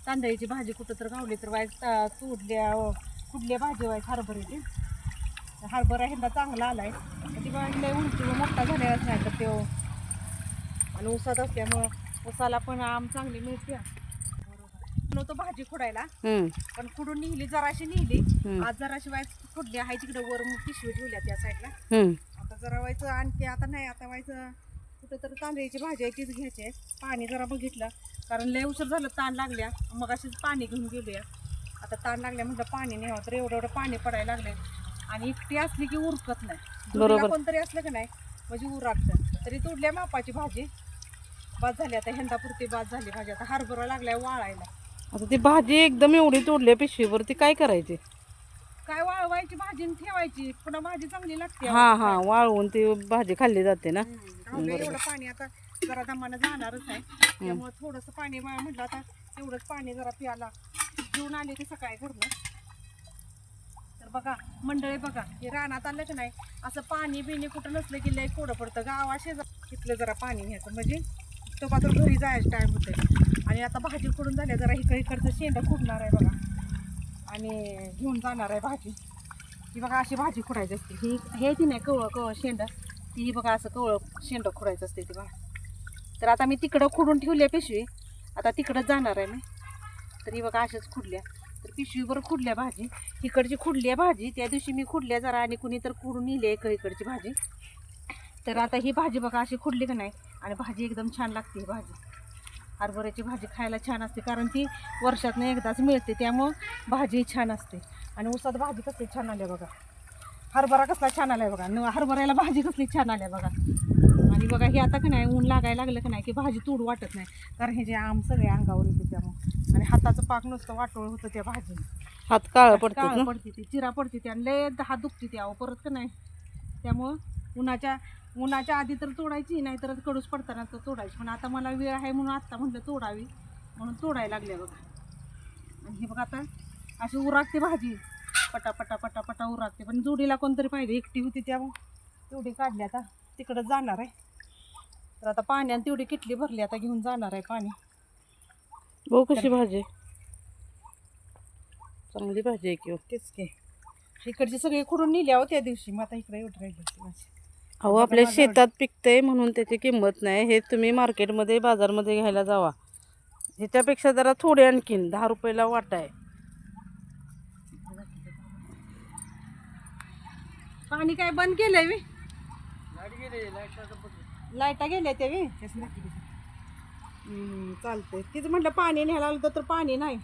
तांदळीची भाजी कुठं तर गावली तर वाईट कुठल्या भाजी वाईट हरभऱ्याची. हरभरा ह्यांना चांगला आलाय, ती लय उंची मोठा झालेलाच नाही तर तो. आणि ऊसात असल्यामुळं ऊसाला पण आम चांगली मिळते. तो भाजी खुडायला पण खुडून निघली, जराशी निघली. आज जराशी वाईट खुडली आहे तिकडे वर पिशवी ठेवल्या त्या साईडला. आता जरा व्हायचं आणखी आता नाही, आता व्हायचं कुठं तर तांदळीची भाजी आहे तीच घ्यायची आहे. पाणी जरा बघितलं कारण लय उशीर झालं, ताण लागल्या. मग अशीच पाणी घेऊन गेले. आता ताण लागल्या म्हटलं पाणी नाही तर एवढं पाणी पडायला लागले. आणि एकटी असली की उरकत नाही, बरोबर. कोणतरी असलं की नाही म्हणजे उरकतं. तरी तोडल्या मापाची भाजी बाद झाली. आता हेंदापुरती बाद झाली भाजी. आता हरभरा लागलाय वाळायला. आता ती भाजी एकदम एवढी तोडल्या पिशवीवर, ती काय करायची? काय वाळवायची भाजी आणि ठेवायची, पुन्हा भाजी चांगली लागते. हा वाळवून ती भाजी खाल्ली जाते ना. एवढं पाणी आता जरा दमानं जाणारच आहे, त्यामुळे थोडंसं पाणी म्हटलं आता तेवढंच पाणी जरा प्यायला घेऊन आले ते सकाळी घरनं. तर बघा मंडळी, बघा हे रानात आलं की नाही असं पाणी बिणी कुठं नसलं की लय कोडं पडतं. गावा तिथलं जरा पाणी घ्यायचं म्हणजे तो मात्र घरी जायचं टाईम होते. आणि आता भाजी खुडून झाल्या, जरा इकडचं शेंडं खुडणार आहे बघा आणि घेऊन जाणार आहे भाजी. ही बघा अशी भाजी खुडायची असते. ही हे ती नाही कवळं शेंडं, ती बघा असं कवळं शेंडं खुडायचं असते ती बघा. तर आता मी तिकडं खुडून ठेवल्या पिशवी, आता तिकडं जाणार आहे मी. तर ही बघा अशाच खुडल्या, तर पिशवीवर खुडल्या भाजी. इकडची खुडली आहे भाजी, त्या दिवशी मी खुडल्या जरा आणि कुणी तर खुडून नेली इकडची भाजी. तर आता ही भाजी बघा अशी खुडली का नाही, आणि भाजी एकदम छान लागते. ही भाजी हरभऱ्याची भाजी खायला छान असते कारण ती वर्षातून एकदाच मिळते, त्यामुळं भाजी छान असते. आणि ऊसात भाजी कसली छान आली बघा, हरभरा कसला छान आलाय बघा, हरभऱ्याला भाजी कसली छान आल्या बघा. आणि बघा हे आता का नाही ऊन लागायला लागलं का नाही की भाजी तोडू वाटत नाही, कारण हे जे आम सगळे अंगावर येते त्यामुळे. आणि हाताचं पाक नुसतं वाटोळ होतं त्या भाजी, हात काळं पडते पडते ती चिरा पडते ती, आणि लय हात दुखते ती परत का नाही. त्यामुळं उन्हाच्या आधी तर तोडायची, नाही तर कडूस पडताना तर तोडायची. पण आता मला वेळ आहे म्हणून आत्ता म्हटलं तोडावी, म्हणून तोडायला लागल्या बघा. आणि हे बघा आता अशी उरागते भाजी, पटा उरागते. पण जोडीला कोणतरी पाहिजे, एकटी होती त्यामुळे तेवढी काढली. आता तिकडं जाणार आहे. तर आता पाण्याने तेवढी किटली भरली, आता घेऊन जाणार आहे पाणी. भाऊ कशी भाजी, चांगली भाजी आहे की. तेच की इकडची सगळी खुडून नेली आहो त्या दिवशी, मग आता इकडे एवढं राहिली भाजी. अहो आपल्या शेतात पिकतंय म्हणून त्याची किंमत नाही. हे तुम्ही मार्केटमध्ये बाजारमध्ये घ्यायला जावा, ह्याच्यापेक्षा जरा थोडी आणखीन 10 रुपयाला वाटा आहे. पाणी काय बंद केलंय वी, लाईटा गेल्या त्या वी चालतंय. तिचं म्हटलं पाणी न्यायला आलं तर पाणी नाही.